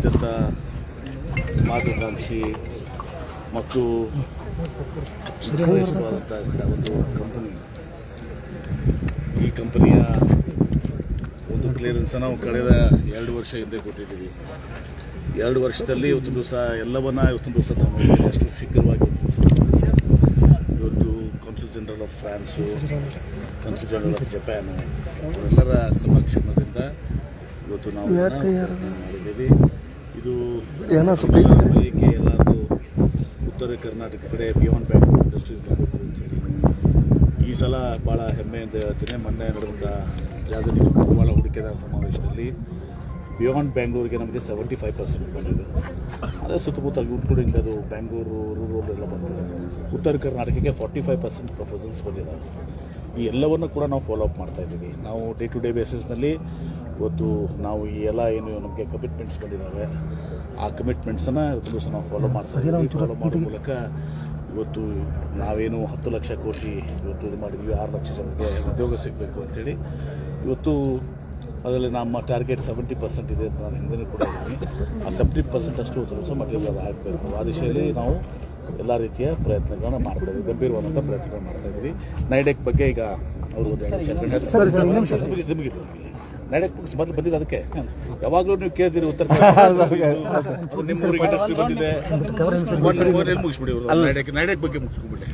ಅತ್ಯಂತ ಮಹತ್ವಾಕಾಂಕ್ಷಿ ಮತ್ತು ಶ್ರೇಷ್ಠವಾದಂಥ ಒಂದು ಕಂಪನಿ. ಈ ಕಂಪನಿಯ ಒಂದು ಕ್ಲಿಯರೆನ್ಸನ್ನು ನಾವು ಕಳೆದ 2 ವರ್ಷ ಹಿಂದೆ ಕೊಟ್ಟಿದ್ದೀವಿ. 2 ವರ್ಷದಲ್ಲಿ ಇವತ್ತು ದಿವಸ ಎಲ್ಲವನ್ನ ಇವತ್ತು ದಿವಸ ನಾವು ಅಷ್ಟು ಶೀಘ್ರವಾಗಿ ಇವತ್ತು council general of France, council general of Japan ಎಲ್ಲರ ಸಮಕ್ಷಮದಿಂದ ಇವತ್ತು ನಾವು ಮಾಡಿದ್ದೀವಿ. ಇದು ಏಕೆ ಎಲ್ಲರೂ ಉತ್ತರ ಕರ್ನಾಟಕ ಕಡೆ ಬಿಯಾಂಡ್ ಬ್ಯಾಂಗ್ಳೂರ್ ಇಂಡಸ್ಟ್ರೀಸ್ ಮಾಡಬೇಕು ಅಂತೇಳಿ ಈ ಸಲ ಭಾಳ ಹೆಮ್ಮೆಯಿಂದ ಹೇಳ್ತೀನಿ. ಮೊನ್ನೆ ನಡೆದಂಥ ಜಾಗತಿಕ ಬಂಡವಾಳ ಹೂಡಿಕೆದಾರ ಸಮಾವೇಶದಲ್ಲಿ ಬಿಯಾಂಡ್ ಬ್ಯಾಂಗ್ಳೂರಿಗೆ ನಮಗೆ 75% ಬಂದಿದೆ. ಅದೇ ಸುತ್ತಮುತ್ತ ಇನ್ಕ್ಲೂಡಿಂಗ್ ಅದು ಬ್ಯಾಂಗ್ಳೂರು ರೂರಲ್ ಎಲ್ಲ ಬರ್ತದೆ. ಉತ್ತರ ಕರ್ನಾಟಕಕ್ಕೆ 45% ಪ್ರಪೋಸಲ್ಸ್ ಬಂದಿದ್ದಾವೆ. ಈ ಎಲ್ಲವನ್ನು ಕೂಡ ನಾವು ಫಾಲೋ ಅಪ್ ಮಾಡ್ತಾಯಿದ್ದೀವಿ. ನಾವು ಡೇ ಟು ಡೇ ಬೇಸಿಸ್ನಲ್ಲಿ ಇವತ್ತು ನಾವು ಈ ಎಲ್ಲ ಏನು ನಮಗೆ ಕಮಿಟ್ಮೆಂಟ್ಸ್ ಬಂದಿದ್ದಾವೆ ಆ ಕಮಿಟ್ಮೆಂಟ್ಸನ್ನು ಇವತ್ತು ದಿವಸ ನಾವು ಫಾಲೋ ಮಾಡ್ತಾಯಿದ್ದೀವಿ. ಫಾಲೋ ಮಾಡೋ ಮೂಲಕ ಇವತ್ತು ನಾವೇನು 10 ಲಕ್ಷ ಕೋಟಿ ಇವತ್ತು ಇದು ಮಾಡಿದ್ವಿ, 6 ಲಕ್ಷ ಜನರಿಗೆ ಉದ್ಯೋಗ ಸಿಗಬೇಕು ಅಂತೇಳಿ ಇವತ್ತು ಅದರಲ್ಲಿ ನಮ್ಮ ಟಾರ್ಗೆಟ್ 70% ಇದೆ ಅಂತ ನಾನು ಹಿಂದೆ ಕೂಡ ಇದ್ದೀನಿ. ಆ 70% ಅಷ್ಟು ದಿವಸ ಮಟೀರಿಯಲ್ ಆಗಬೇಕು. ಆ ದಿಶೆಯಲ್ಲಿ ನಾವು ಎಲ್ಲ ರೀತಿಯ ಪ್ರಯತ್ನಗಳನ್ನ ಮಾಡ್ತಾಯಿದ್ದೀವಿ, ಗಂಭೀರವಾದಂಥ ಪ್ರಯತ್ನಗಳು ಮಾಡ್ತಾಯಿದ್ದೀವಿ. ನೈಡೆಕ್ ಬಗ್ಗೆ ಈಗ ಅವರು ನಿಮಗಿತ್ತು ನೈಡೆಕ್ ಮೊದಲು ಬಂದಿದ್ದು ಅದಕ್ಕೆ ಯಾವಾಗಲೂ ನೀವು ಕೇಳ್ತೀರಿ ಉತ್ತರ ನಿಮ್ಮ ಊರಿಗೆ ಇಂಡಸ್ಟ್ರಿ ಬಂದಿದೆ ಮುಗಿಸ್ಬಿಡಿ. ನೈಡೆಕ್ ಬಗ್ಗೆ ಮುಗಿಸ್ಕೊಂಡ್ಬಿಡಿ.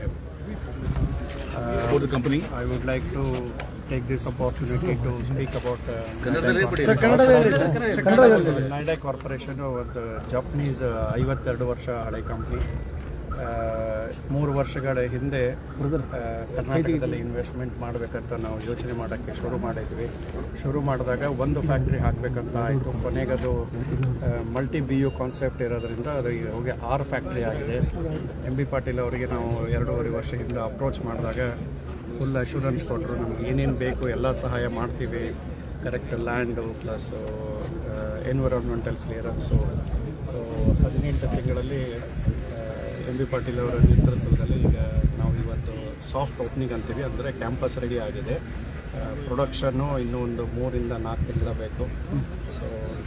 Company I would like to take this opportunity to speak about Nidec Corporation, ಒಂದು ಜಪಾನೀಸ್ 52 ವರ್ಷ ಹಳೆ ಕಂಪ್ನಿ. 3 ವರ್ಷಗಳ ಹಿಂದೆ ಕರ್ನಾಟಕದಲ್ಲಿ ಇನ್ವೆಸ್ಟ್ಮೆಂಟ್ ಮಾಡಬೇಕಂತ ನಾವು ಯೋಚನೆ ಮಾಡೋಕ್ಕೆ ಶುರು ಮಾಡಿದಾಗ ಒಂದು ಫ್ಯಾಕ್ಟ್ರಿ ಹಾಕಬೇಕಂತ ಆಯಿತು. ಕೊನೆಗದು ಮಲ್ಟಿ BU ಕಾನ್ಸೆಪ್ಟ್ ಇರೋದ್ರಿಂದ ಅದು ಹೋಗಿ 6 ಫ್ಯಾಕ್ಟ್ರಿ ಆಗಿದೆ. MB ಪಾಟೀಲ್ ಅವರಿಗೆ ನಾವು 2.5 ವರ್ಷ ಹಿಂದೆ ಅಪ್ರೋಚ್ ಮಾಡಿದಾಗ ಫುಲ್ ಅಶ್ಯೂರೆನ್ಸ್ ಕೊಟ್ಟರು, ನಮ್ಗೆ ಏನೇನು ಬೇಕು ಎಲ್ಲ ಸಹಾಯ ಮಾಡ್ತೀವಿ, correct land plus environmental clearance. 18 ತಿಂಗಳಲ್ಲಿ MB ಪಾಟೀಲ್ ಅವರ ನೇತೃತ್ವದಲ್ಲಿ ಈಗ ನಾವು ಇವತ್ತು ಸಾಫ್ಟ್ ಓಪನಿಂಗ್ ಅಂತೀವಿ, ಅಂದರೆ ಕ್ಯಾಂಪಸ್ ರೆಡಿ ಆಗಿದೆ. ಪ್ರೊಡಕ್ಷನ್ನು ಇನ್ನೂ ಒಂದು 3 ರಿಂದ 4 ತಿಂಗಳ ಬೇಕು. ಸೊ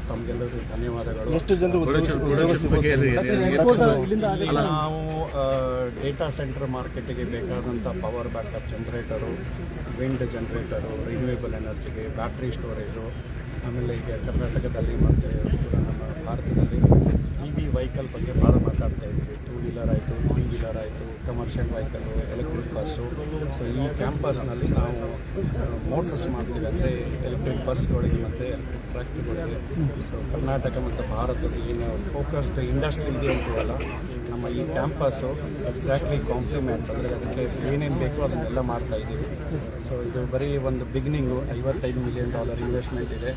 ತಮಗೆಲ್ಲರಿಗೂ ಧನ್ಯವಾದಗಳು. ನಾವು ಡೇಟಾ ಸೆಂಟರ್ ಮಾರ್ಕೆಟಿಗೆ ಬೇಕಾದಂಥ power backup generator, wind generator, renewable ಎನರ್ಜಿಗೆ ಬ್ಯಾಟ್ರಿ ಸ್ಟೋರೇಜು, ಆಮೇಲೆ ಈಗ ಕರ್ನಾಟಕದಲ್ಲಿ ಮತ್ತು ನಮ್ಮ ಭಾರತದಲ್ಲಿ EV ವೆಹಿಕಲ್ ಬಗ್ಗೆ ಭಾಳ ಮಾತಾಡ್ತಾ ಇದ್ದೀವಿ. 2 ವೀಲರ್ ಆಯಿತು, 3 ವೀಲರ್ ಆಯಿತು, commercial vehicle, electric bus. So ಈ ಕ್ಯಾಂಪಸ್ನಲ್ಲಿ ನಾವು ಮೋಟರ್ಸ್ ಮಾಡ್ತೀವಿ, ಅಂದರೆ ಎಲೆಕ್ಟ್ರಿಕ್ ಬಸ್ಗಳಿಗೆ ಮತ್ತು ಎಲೆಕ್ಟ್ರಿಕ್ ಟ್ರ್ಯಾಕ್ಟರ್ಗಳಿಗೆ. ಸೊ ಕರ್ನಾಟಕ ಮತ್ತು ಭಾರತದ ಏನು ಫೋಕಸ್ಡ್ ಇಂಡಸ್ಟ್ರಿ ಇದೆ ಅಂತೀವಲ್ಲ, ನಮ್ಮ ಈ ಕ್ಯಾಂಪಸ್ಸು ಎಕ್ಸಾಕ್ಟ್ಲಿ ಕಾಂಪ್ಲಿಮೆಂಟ್ಸ್, ಅಂದರೆ ಅದಕ್ಕೆ ಏನೇನು ಬೇಕೋ ಅದನ್ನೆಲ್ಲ ಮಾಡ್ತಾಯಿದ್ದೀವಿ. ಸೊ ಇದು ಬರೀ ಒಂದು ಬಿಗಿನಿಂಗು. $55 ಮಿಲಿಯನ್ ಇನ್ವೆಸ್ಟ್ಮೆಂಟ್ ಇದೆ.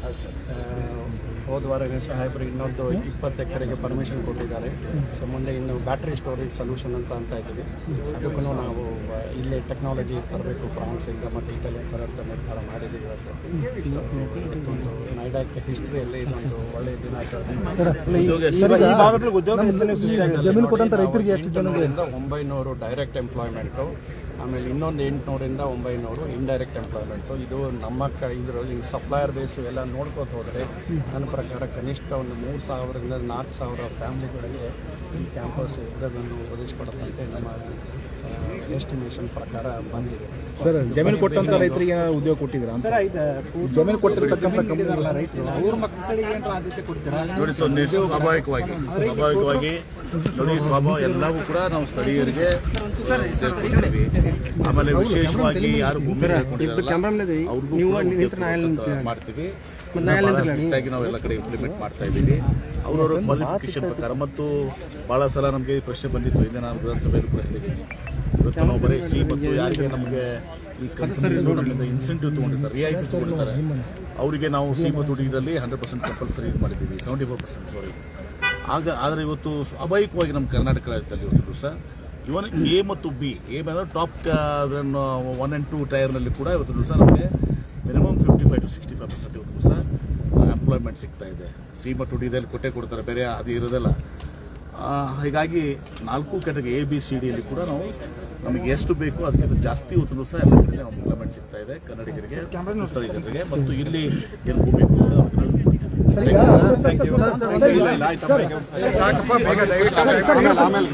ಹೋದ ವಾರನೇ ಸಾಹೇಬರು ಇನ್ನೊಂದು 20 ಎಕರೆಗೆ ಪರ್ಮಿಷನ್ ಕೊಟ್ಟಿದ್ದಾರೆ. ಸೊ ಮುಂದೆ ಇನ್ನು ಬ್ಯಾಟ್ರಿ ಸ್ಟೋರೇಜ್ ಸೊಲ್ಯೂಷನ್ ಅಂತ ಇದ್ದೀವಿ. ಅದಕ್ಕೂ ನಾವು ಇಲ್ಲೇ ಟೆಕ್ನಾಲಜಿ ತರಬೇಕು ಫ್ರಾನ್ಸಿಂದ ಮತ್ತು ಇಟಲಿ ತರೋಂಥ ನಿರ್ಧಾರ ಮಾಡಿದ್ದೀವಿ ಇವತ್ತು. ನೈಡಾಕ್ ಹಿಸ್ಟ್ರಿಯಲ್ಲಿ ಇದೊಂದು ಒಳ್ಳೆಯ ದಿನಾಚರಣೆ. 900 ಡೈರೆಕ್ಟ್ ಎಂಪ್ಲಾಯ್ಮೆಂಟು, ಆಮೇಲೆ ಇನ್ನೊಂದು 800ರಿಂದ 900 ಇಂಡೈರೆಕ್ಟ್ ಎಂಪ್ಲಾಯ್ಮೆಂಟು. ಇದು ನಮ್ಮ ಇದರಲ್ಲಿ ಸಪ್ಲೈಯರ್ ಬೇಸು ಎಲ್ಲ ನೋಡ್ಕೋತ ಹೋದರೆ ನನ್ನ ಪ್ರಕಾರ ಕನಿಷ್ಠ ಒಂದು 3000ರಿಂದ 4000 ಫ್ಯಾಮಿಲಿಗಳಿಗೆ ಈ ಕ್ಯಾಂಪಸ್ ಇದ್ದದನ್ನು ಒದಗಿಸ್ಕೊಡುತ್ತಂತೆ ನಮ್ಮ ಎಸ್ಟಿಮೇಷನ್ ಪ್ರಕಾರ ಬಂದಿದೆ. ಸರ್, ಜಮೀನು ಕೊಟ್ಟಂತ ರೈತರಿಗೆ ಉದ್ಯೋಗ ಕೊಟ್ಟಿದ್ದೀರಾ? ಜಮೀನು ಕೊಟ್ಟಿರ್ತಕ್ಕಂಥ ಕಂಪನಿ ರೈತರು ಅವ್ರ ಮಕ್ಕಳಿಗೆ ಆದ್ಯತೆ ಕೊಡ್ತೀರಾ? ನೋಡಿ, ಸ್ವಾಭಾವಿಕವಾಗಿ ನೋಡಿ ಎಲ್ಲವೂ ಕೂಡ ನಾವು ಸ್ಥಳೀಯರಿಗೆ ಆಮೇಲೆ ವಿಶೇಷವಾಗಿ ಯಾರು ಭೂಮಿ ಮಾಡ್ತೀವಿ ನಾವು ಎಲ್ಲ ಕಡೆ ಇಂಪ್ಲಿಮೆಂಟ್ ಮಾಡ್ತಾ ಇದ್ದೀವಿ ಅವರವರ ಕ್ವಾಲಿಫಿಕೇಶನ್ ಪ್ರಕಾರ. ಮತ್ತು ಭಾಳ ಸಲ ನಮಗೆ ಪ್ರಶ್ನೆ ಬಂದಿತ್ತು, ಹಿಂದೆ ನಾನು ವಿಧಾನಸಭೆಯಲ್ಲಿ ಕೂಡ ಹೇಳಿದ್ದೀನಿ. ಇವತ್ತು ನಾವು ಬರೀ ಸಿ ಮತ್ತು ಯಾರಿಗೆ ನಮಗೆ ಈ ಕಂಪನೀಸು ನಮ್ಮಿಂದ ಇನ್ಸೆಂಟಿವ್ ತೊಗೊಂಡಿರ್ತಾರೆ, ರಿಯಾಯಿತಿ ತೊಗೊಂಡಿರ್ತಾರೆ, ಅವರಿಗೆ ನಾವು ಸಿ ಮತ್ತು ಡಿನಲ್ಲಿ 100% ಕಂಪಲ್ಸರಿ ಇದು ಮಾಡಿದ್ದೀವಿ, 74% ಸಾರಿ. ಆದರೆ ಇವತ್ತು ಸ್ವಾಭಾವಿಕವಾಗಿ ನಮ್ಮ ಕರ್ನಾಟಕ ರಾಜ್ಯದಲ್ಲಿ ಇವತ್ತು ಸಹ ಇವನ್ ಎ ಮತ್ತು ಬಿ, ಎ ಅಂದರೆ ಟಾಪ್ 1 and 2 ಟೈರ್ನಲ್ಲಿ ಕೂಡ ಇವತ್ತು ದಿವಸ ನಮಗೆ ಮಿನಿಮಮ್ 55 to 65% ಇವತ್ತು ಸಹ ಎಂಪ್ಲಾಯ್ಮೆಂಟ್ ಸಿಗ್ತಾ ಇದೆ. ಸಿ ಮತ್ತು ಡಿದಲ್ಲಿ ಕೊಡ್ತಾರೆ, ಬೇರೆ ಅದು ಇರೋದಲ್ಲ. ಹೀಗಾಗಿ 4 ಕ್ಯಾಟಗರಿ ABCDಯಲ್ಲಿ ಕೂಡ ನಾವು ನಮಗೆ ಎಷ್ಟು ಬೇಕು ಅದಕ್ಕಿಂತ ಜಾಸ್ತಿ ಇವತ್ತು ಸಹ ಎಲ್ಲ ಕಡೆ ಎಂಪ್ಲಾಯ್ಮೆಂಟ್ ಸಿಗ್ತಾ ಇದೆ ಕನ್ನಡಿಗರಿಗೆ, ಸ್ಥಳೀಯ ಜನರಿಗೆ. ಮತ್ತು ಇಲ್ಲಿ ಏನು ಭೂಮಿ ಸಾಕಪ್ಪ ಬೇಗ ದಯವಿಟ್ಟು ಆಮೇಲೆ